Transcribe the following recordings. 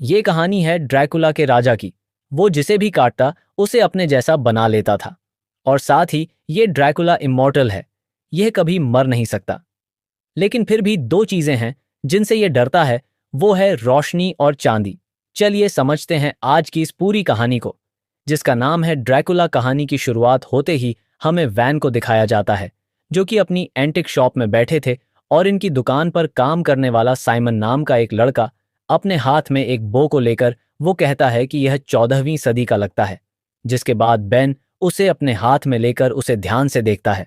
ये कहानी है ड्रैकुला के राजा की। वो जिसे भी काटता उसे अपने जैसा बना लेता था। और साथ ही ये ड्रैकुला इमॉर्टल है, यह कभी मर नहीं सकता। लेकिन फिर भी दो चीजें हैं जिनसे ये डरता है, वो है रोशनी और चांदी। चलिए समझते हैं आज की इस पूरी कहानी को, जिसका नाम है ड्रैकुला। कहानी की शुरुआत होते ही हमें वैन को दिखाया जाता है, जो कि अपनी एंटिक शॉप में बैठे थे। और इनकी दुकान पर काम करने वाला साइमन नाम का एक लड़का अपने हाथ में एक बो को लेकर वो कहता है कि यह 14वीं सदी का लगता है। जिसके बाद बैन उसे अपने हाथ में लेकर उसे ध्यान से देखता है।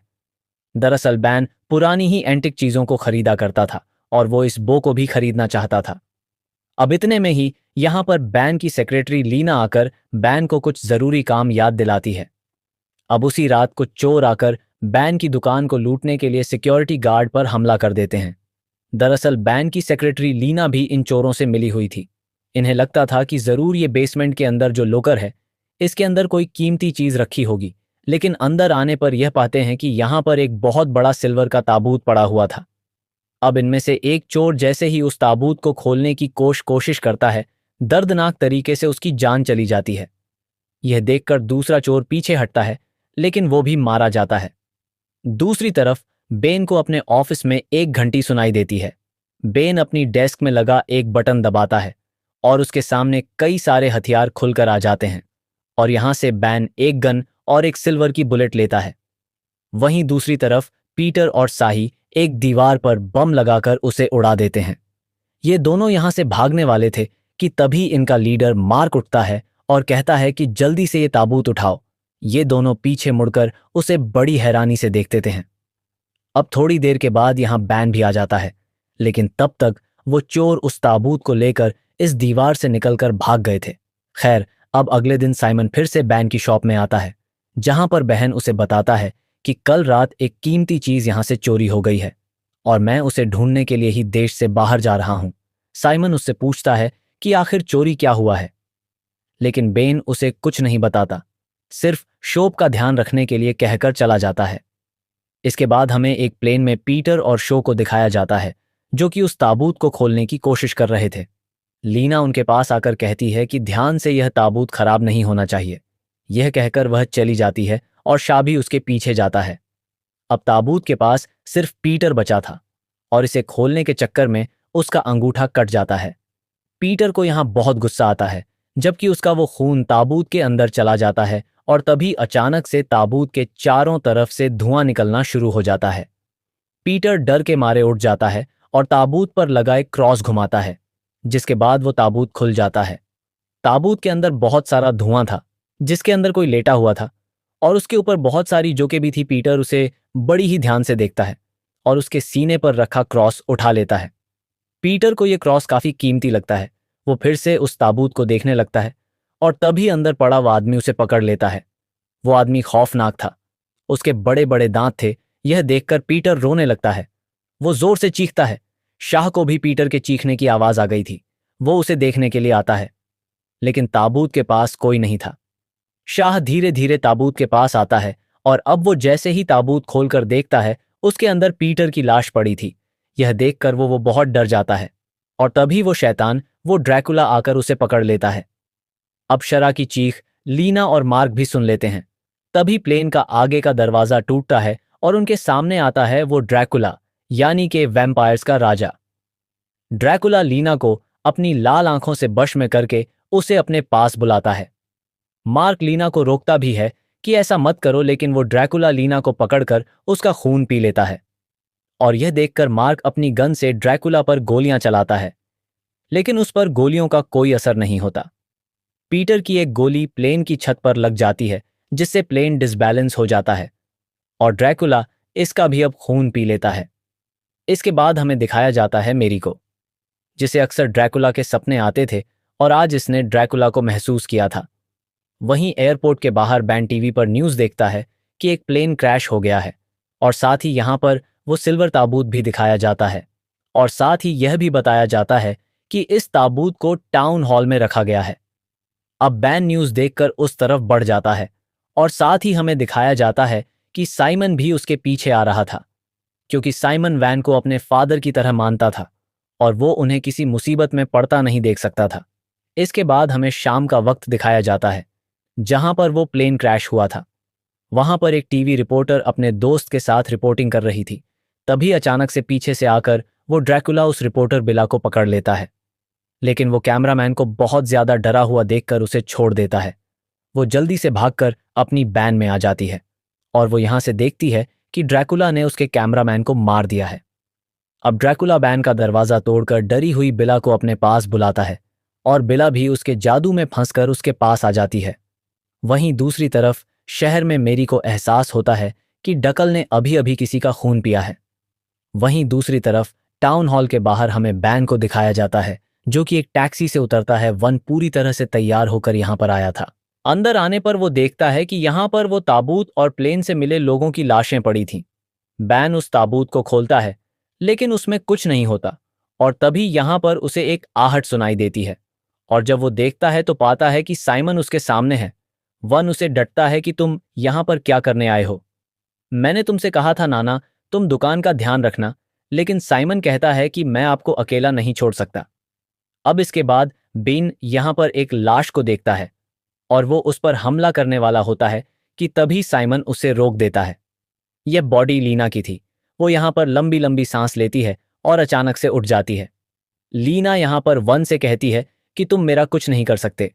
दरअसल बैन पुरानी ही एंटिक चीजों को खरीदा करता था और वो इस बो को भी खरीदना चाहता था। अब इतने में ही यहाँ पर बैन की सेक्रेटरी लीना आकर बैन को कुछ जरूरी काम याद दिलाती है। अब उसी रात कुछ चोर आकर बैन की दुकान को लूटने के लिए सिक्योरिटी गार्ड पर हमला कर देते हैं। दरअसल बैन की सेक्रेटरी लीना भी इन चोरों से मिली हुई थी। इन्हें लगता था कि जरूर ये बेसमेंट के अंदर जो लोकर है, इसके अंदर कोई कीमती चीज रखी होगी। लेकिन अंदर आने पर यह पाते हैं कि यहाँ पर एक बहुत बड़ा सिल्वर का ताबूत पड़ा हुआ था। अब इनमें से एक चोर जैसे ही उस ताबूत को खोलने की कोशिश करता है, दर्दनाक तरीके से उसकी जान चली जाती है। यह देखकर दूसरा चोर पीछे हटता है, लेकिन वो भी मारा जाता है। दूसरी तरफ बेन को अपने ऑफिस में एक घंटी सुनाई देती है। बेन अपनी डेस्क में लगा एक बटन दबाता है और उसके सामने कई सारे हथियार खुलकर आ जाते हैं। और यहां से बैन एक गन और एक सिल्वर की बुलेट लेता है। वहीं दूसरी तरफ पीटर और साही एक दीवार पर बम लगाकर उसे उड़ा देते हैं। ये दोनों यहां से भागने वाले थे कि तभी इनका लीडर मार्क उठता है और कहता है कि जल्दी से ये ताबूत उठाओ। ये दोनों पीछे मुड़कर उसे बड़ी हैरानी से देखते थे हैं। अब थोड़ी देर के बाद यहां बैन भी आ जाता है, लेकिन तब तक वो चोर उस ताबूत को लेकर इस दीवार से निकलकर भाग गए थे। खैर, अब अगले दिन साइमन फिर से बैन की शॉप में आता है, जहां पर बहन उसे बताता है कि कल रात एक कीमती चीज यहां से चोरी हो गई है और मैं उसे ढूंढने के लिए ही देश से बाहर जा रहा हूं। साइमन उससे पूछता है कि आखिर चोरी क्या हुआ है, लेकिन बेन उसे कुछ नहीं बताता, सिर्फ शॉप का ध्यान रखने के लिए कहकर चला जाता है। इसके बाद हमें एक प्लेन में पीटर और शो को दिखाया जाता है, जो कि उस ताबूत को खोलने की कोशिश कर रहे थे। लीना उनके पास आकर कहती है कि ध्यान से यह ताबूत खराब नहीं होना चाहिए। यह कहकर वह चली जाती है और शाह भी उसके पीछे जाता है। अब ताबूत के पास सिर्फ पीटर बचा था और इसे खोलने के चक्कर में उसका अंगूठा कट जाता है। पीटर को यहां बहुत गुस्सा आता है, जबकि उसका वो खून ताबूत के अंदर चला जाता है और तभी अचानक से ताबूत के चारों तरफ से धुआं निकलना शुरू हो जाता है। पीटर डर के मारे उठ जाता है और ताबूत पर लगा एक क्रॉस घुमाता है, जिसके बाद वो ताबूत खुल जाता है। ताबूत के अंदर बहुत सारा धुआं था, जिसके अंदर कोई लेटा हुआ था और उसके ऊपर बहुत सारी जोके भी थी। पीटर उसे बड़ी ही ध्यान से देखता है और उसके सीने पर रखा क्रॉस उठा लेता है। पीटर को यह क्रॉस काफी कीमती लगता है। वो फिर से उस ताबूत को देखने लगता है और तभी अंदर पड़ा वो आदमी उसे पकड़ लेता है। वो आदमी खौफनाक था, उसके बड़े बड़े दांत थे। यह देखकर पीटर रोने लगता है। वो जोर से चीखता है। शाह को भी पीटर के चीखने की आवाज आ गई थी। वो उसे देखने के लिए आता है, लेकिन ताबूत के पास कोई नहीं था। शाह धीरे धीरे ताबूत के पास आता है और अब वो जैसे ही ताबूत खोलकर देखता है, उसके अंदर पीटर की लाश पड़ी थी। यह देखकर वो बहुत डर जाता है और तभी वो शैतान, वो ड्रैकुला आकर उसे पकड़ लेता है। अब शरा की चीख लीना और मार्क भी सुन लेते हैं। तभी प्लेन का आगे का दरवाजा टूटता है और उनके सामने आता है वो ड्रैकुला, यानी कि वैम्पायर्स का राजा। ड्रैकुला लीना को अपनी लाल आंखों से वश में करके उसे अपने पास बुलाता है। मार्क लीना को रोकता भी है कि ऐसा मत करो, लेकिन वो ड्रैकुला लीना को पकड़कर उसका खून पी लेता है। और यह देखकर मार्क अपनी गन से ड्रैकुला पर गोलियां चलाता है, लेकिन उस पर गोलियों का कोई असर नहीं होता। पीटर की एक गोली प्लेन की छत पर लग जाती है, जिससे प्लेन डिसबैलेंस हो जाता है और ड्रैकुला इसका भी अब खून पी लेता है। इसके बाद हमें दिखाया जाता है मेरी को, जिसे अक्सर ड्रैकुला के सपने आते थे और आज इसने ड्रैकुला को महसूस किया था। वहीं एयरपोर्ट के बाहर बैन टीवी पर न्यूज़ देखता है कि एक प्लेन क्रैश हो गया है और साथ ही यहाँ पर वो सिल्वर ताबूत भी दिखाया जाता है और साथ ही यह भी बताया जाता है कि इस ताबूत को टाउन हॉल में रखा गया है। अब बैन न्यूज़ देखकर उस तरफ बढ़ जाता है और साथ ही हमें दिखाया जाता है कि साइमन भी उसके पीछे आ रहा था, क्योंकि साइमन वैन को अपने फादर की तरह मानता था और वो उन्हें किसी मुसीबत में पड़ता नहीं देख सकता था। इसके बाद हमें शाम का वक्त दिखाया जाता है जहां पर वो प्लेन क्रैश हुआ था। वहां पर एक टीवी रिपोर्टर अपने दोस्त के साथ रिपोर्टिंग कर रही थी। तभी अचानक से पीछे से आकर वो ड्रैकुला उस रिपोर्टर बिला को पकड़ लेता है, लेकिन वो कैमरामैन को बहुत ज्यादा डरा हुआ देखकर उसे छोड़ देता है। वो जल्दी से भागकर अपनी बैन में आ जाती है और वो यहां से देखती है कि ड्रैकुला ने उसके कैमरामैन को मार दिया है। अब ड्रैकुला बैन का दरवाजा तोड़कर डरी हुई बिला को अपने पास बुलाता है और बिला भी उसके जादू में फंसकर उसके पास आ जाती है। वहीं दूसरी तरफ शहर में मेरी को एहसास होता है कि डकल ने अभी अभी किसी का खून पिया है। वहीं दूसरी तरफ टाउन हॉल के बाहर हमें बैन को दिखाया जाता है जो कि एक टैक्सी से उतरता है। वन पूरी तरह से तैयार होकर यहां पर आया था। अंदर आने पर वो देखता है कि यहां पर वो ताबूत और प्लेन से मिले लोगों की लाशें पड़ी थीं। बैन उस ताबूत को खोलता है लेकिन उसमें कुछ नहीं होता और तभी यहां पर उसे एक आहट सुनाई देती है और जब वो देखता है तो पाता है कि साइमन उसके सामने है। वन उसे डंटता है कि तुम यहां पर क्या करने आए हो? मैंने तुमसे कहा था नाना, तुम दुकान का ध्यान रखना। लेकिन साइमन कहता है कि मैं आपको अकेला नहीं छोड़ सकता। अब इसके बाद बेन यहां पर एक लाश को देखता है और वो उस पर हमला करने वाला होता है कि तभी साइमन उसे रोक देता है। यह बॉडी लीना की थी। वो यहां पर लंबी लंबी सांस लेती है और अचानक से उठ जाती है। लीना यहां पर वन से कहती है कि तुम मेरा कुछ नहीं कर सकते,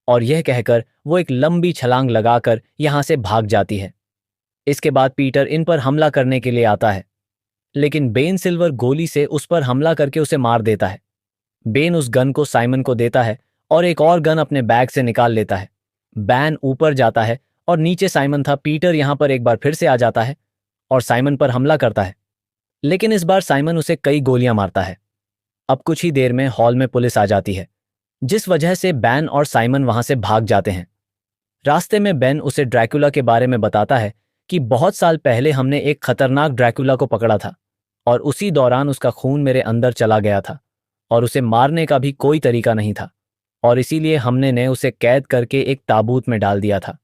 और यह कहकर वो एक लंबी छलांग लगाकर यहां से भाग जाती है। इसके बाद पीटर इन पर हमला करने के लिए आता है, लेकिन बेन सिल्वर गोली से उस पर हमला करके उसे मार देता है। बेन उस गन को साइमन को देता है और एक और गन अपने बैग से निकाल लेता है। बैन ऊपर जाता है और नीचे साइमन था। पीटर यहां पर एक बार फिर से आ जाता है और साइमन पर हमला करता है, लेकिन इस बार साइमन उसे कई गोलियां मारता है। अब कुछ ही देर में हॉल में पुलिस आ जाती है, जिस वजह से बैन और साइमन वहां से भाग जाते हैं। रास्ते में बेन उसे ड्रैकुला के बारे में बताता है कि बहुत साल पहले हमने एक खतरनाक ड्रैकुला को पकड़ा था और उसी दौरान उसका खून मेरे अंदर चला गया था और उसे मारने का भी कोई तरीका नहीं था, और इसीलिए हमने ने उसे कैद करके एक ताबूत में डाल दिया था।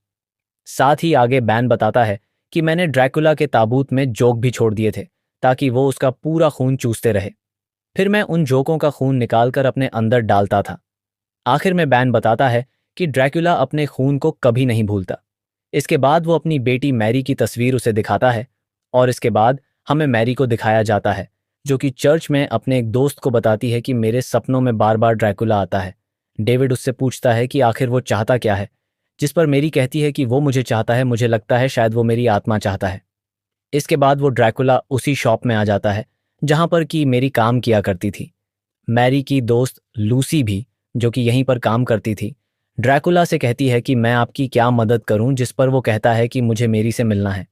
साथ ही आगे बैन बताता है कि मैंने ड्रैकुला के ताबूत में जोक भी छोड़ दिए थे ताकि वो उसका पूरा खून चूसते रहे। फिर मैं उन जोकों का खून निकालकर अपने अंदर डालता था। आखिर में बैन बताता है कि ड्रैकुला अपने खून को कभी नहीं भूलता। इसके बाद वो अपनी बेटी मैरी की तस्वीर उसे दिखाता है और इसके बाद हमें मैरी को दिखाया जाता है जो कि चर्च में अपने एक दोस्त को बताती है कि मेरे सपनों में बार बार ड्रैकुला आता है। डेविड उससे पूछता है कि आखिर वो चाहता क्या है, जिस पर मेरी कहती है कि वो मुझे चाहता है, मुझे लगता है शायद वो मेरी आत्मा चाहता है। इसके बाद वो ड्रैकुला उसी शॉप में आ जाता है जहां पर कि मेरी काम किया करती थी। मैरी की दोस्त लूसी भी, जो कि यहीं पर काम करती थी, ड्रैकुला से कहती है कि मैं आपकी क्या मदद करूं, जिस पर वो कहता है कि मुझे मेरी से मिलना है,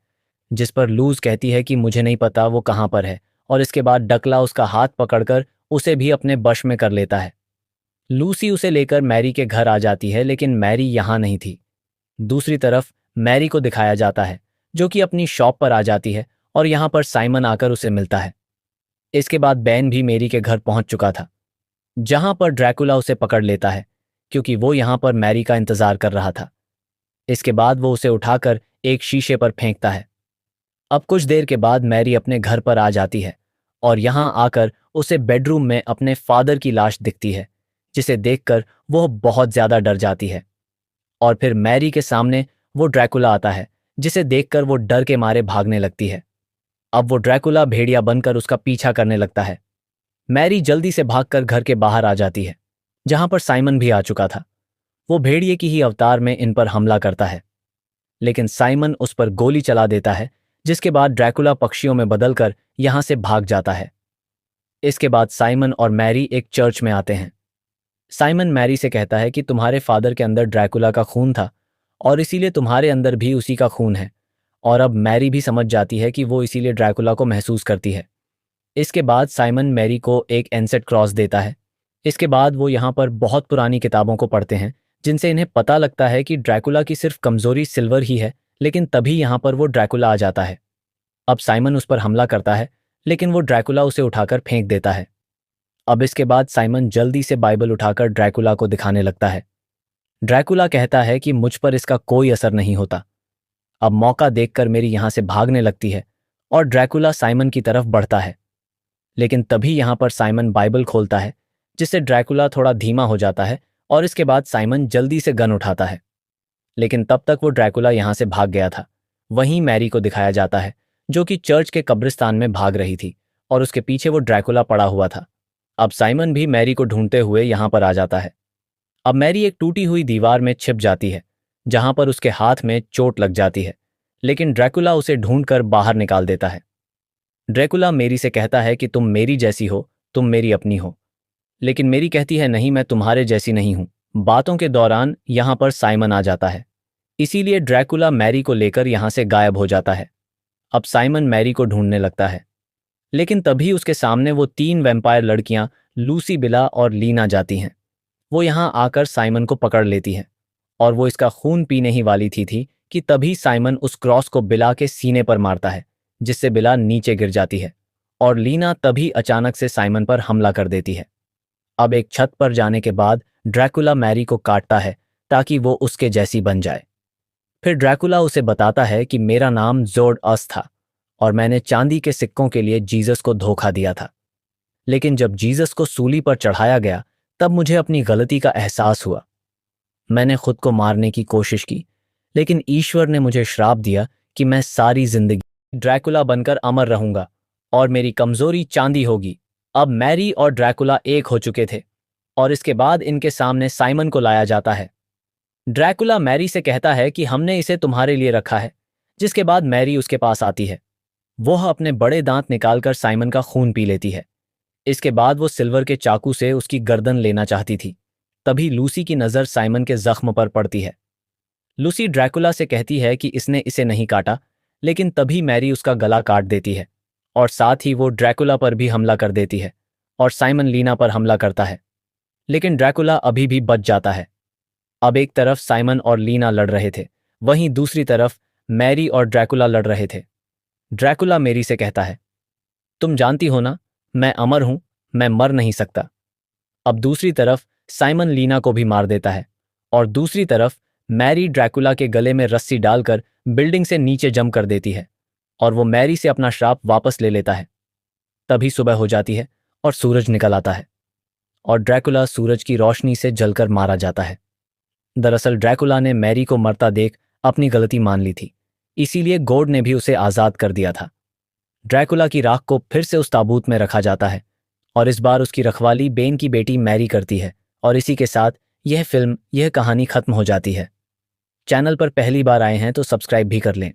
जिस पर लूज कहती है कि मुझे नहीं पता वो कहाँ पर है, और इसके बाद डकला उसका हाथ पकड़कर उसे भी अपने वश में कर लेता है। लूसी उसे लेकर मैरी के घर आ जाती है, लेकिन मैरी यहाँ नहीं थी। दूसरी तरफ मैरी को दिखाया जाता है जो कि अपनी शॉप पर आ जाती है और यहाँ पर साइमन आकर उसे मिलता है। इसके बाद बैन भी मैरी के घर पहुंच चुका था, जहां पर ड्रैकुला उसे पकड़ लेता है क्योंकि वो यहां पर मैरी का इंतजार कर रहा था। इसके बाद वो उसे उठाकर एक शीशे पर फेंकता है। अब कुछ देर के बाद मैरी अपने घर पर आ जाती है और यहां आकर उसे बेडरूम में अपने फादर की लाश दिखती है, जिसे देखकर वो बहुत ज्यादा डर जाती है। और फिर मैरी के सामने वो ड्रैकुला आता है, जिसे देखकर वो डर के मारे भागने लगती है। अब वो ड्रैकुला भेड़िया बनकर उसका पीछा करने लगता है। मैरी जल्दी से भागकर घर के बाहर आ जाती है, जहां पर साइमन भी आ चुका था। वो भेड़िए की ही अवतार में इन पर हमला करता है, लेकिन साइमन उस पर गोली चला देता है, जिसके बाद ड्रैकुला पक्षियों में बदलकर यहां से भाग जाता है। इसके बाद साइमन और मैरी एक चर्च में आते हैं। साइमन मैरी से कहता है कि तुम्हारे फादर के अंदर ड्रैकुला का खून था और इसीलिए तुम्हारे अंदर भी उसी का खून है, और अब मैरी भी समझ जाती है कि वो इसीलिए ड्रैकुला को महसूस करती है। इसके बाद साइमन मैरी को एक एनसेट क्रॉस देता है। इसके बाद वो यहाँ पर बहुत पुरानी किताबों को पढ़ते हैं, जिनसे इन्हें पता लगता है कि ड्रैकुला की सिर्फ कमजोरी सिल्वर ही है, लेकिन तभी यहाँ पर वो ड्रैकुला आ जाता है। अब साइमन उस पर हमला करता है, लेकिन वो ड्रैकुला उसे उठाकर फेंक देता है। अब इसके बाद साइमन जल्दी से बाइबल उठाकर ड्रैकुला को दिखाने लगता है। ड्रैकुला कहता है कि मुझ पर इसका कोई असर नहीं होता। अब मौका देखकर मेरी यहाँ से भागने लगती है और ड्रैकुला साइमन की तरफ बढ़ता है, लेकिन तभी यहाँ पर साइमन बाइबल खोलता है, जिससे ड्रैकुला थोड़ा धीमा हो जाता है और इसके बाद साइमन जल्दी से गन उठाता है। लेकिन तब तक वो ड्रैकुला यहाँ से भाग गया था। वहीं मैरी को दिखाया जाता है, जो कि चर्च के कब्रिस्तान में भाग रही थी, और उसके पीछे वो ड्रैकुला पड़ा हुआ था। अब साइमन भी मैरी को ढूंढते हुए यहाँ पर आ जाता है। अब मैरी एक टूटी हुई दीवार में छिप जाती है, जहां पर उसके हाथ में चोट लग जाती है, लेकिन ड्रैकुला उसे ढूंढकर बाहर निकाल देता है। ड्रैकुला मैरी से कहता है कि तुम मेरी जैसी हो, तुम मेरी अपनी हो। लेकिन मैरी कहती है नहीं, मैं तुम्हारे जैसी नहीं हूं। बातों के दौरान यहाँ पर साइमन आ जाता है, इसीलिए ड्रैकुला मैरी को लेकर यहाँ से गायब हो जाता है। अब साइमन मैरी को ढूंढने लगता है, लेकिन तभी उसके सामने वो 3 वैम्पायर लड़कियां लूसी, बिला और लीना जाती हैं। वो यहाँ आकर साइमन को पकड़ लेती हैं, और वो इसका खून पीने ही वाली थी कि तभी साइमन उस क्रॉस को बिला के सीने पर मारता है, जिससे बिला नीचे गिर जाती है, और लीना तभी अचानक से साइमन पर हमला कर देती है। अब एक छत पर जाने के बाद ड्रैकुला मैरी को काटता है ताकि वो उसके जैसी बन जाए। फिर ड्रैकुला उसे बताता है कि मेरा नाम जोर्ड अस था और मैंने चांदी के सिक्कों के लिए जीसस को धोखा दिया था। लेकिन जब जीसस को सूली पर चढ़ाया गया, तब मुझे अपनी गलती का एहसास हुआ। मैंने खुद को मारने की कोशिश की, लेकिन ईश्वर ने मुझे श्राप दिया कि मैं सारी जिंदगी ड्रैकुला बनकर अमर रहूंगा और मेरी कमजोरी चांदी होगी। अब मैरी और ड्रैकुला एक हो चुके थे, और इसके बाद इनके सामने साइमन को लाया जाता है। ड्रैकुला मैरी से कहता है कि हमने इसे तुम्हारे लिए रखा है, जिसके बाद मैरी उसके पास आती है। वह अपने बड़े दांत निकालकर साइमन का खून पी लेती है। इसके बाद वो सिल्वर के चाकू से उसकी गर्दन लेना चाहती थी। तभी लूसी की नज़र साइमन के जख्म पर पड़ती है। लूसी ड्रैकुला से कहती है कि इसने इसे नहीं काटा, लेकिन तभी मैरी उसका गला काट देती है, और साथ ही वो ड्रैकुला पर भी हमला कर देती है, और साइमन लीना पर हमला करता है। लेकिन ड्रैकुला अभी भी बच जाता है। अब एक तरफ साइमन और लीना लड़ रहे थे, वहीं दूसरी तरफ मैरी और ड्रैकुला लड़ रहे थे। ड्रैकुला मैरी से कहता है, तुम जानती हो ना, मैं अमर हूं, मैं मर नहीं सकता। अब दूसरी तरफ साइमन लीना को भी मार देता है, और दूसरी तरफ मैरी ड्रैकुला के गले में रस्सी डालकर बिल्डिंग से नीचे जंप कर देती है, और वो मैरी से अपना श्राप वापस ले लेता है। तभी सुबह हो जाती है और सूरज निकल आता है, और ड्रैकुला सूरज की रोशनी से जलकर मारा जाता है। दरअसल ड्रैकुला ने मैरी को मरता देख अपनी गलती मान ली थी, इसीलिए गॉड ने भी उसे आज़ाद कर दिया था। ड्रैकुला की राख को फिर से उस ताबूत में रखा जाता है, और इस बार उसकी रखवाली बेन की बेटी मैरी करती है। और इसी के साथ यह कहानी खत्म हो जाती है। चैनल पर पहली बार आए हैं तो सब्सक्राइब भी कर लें।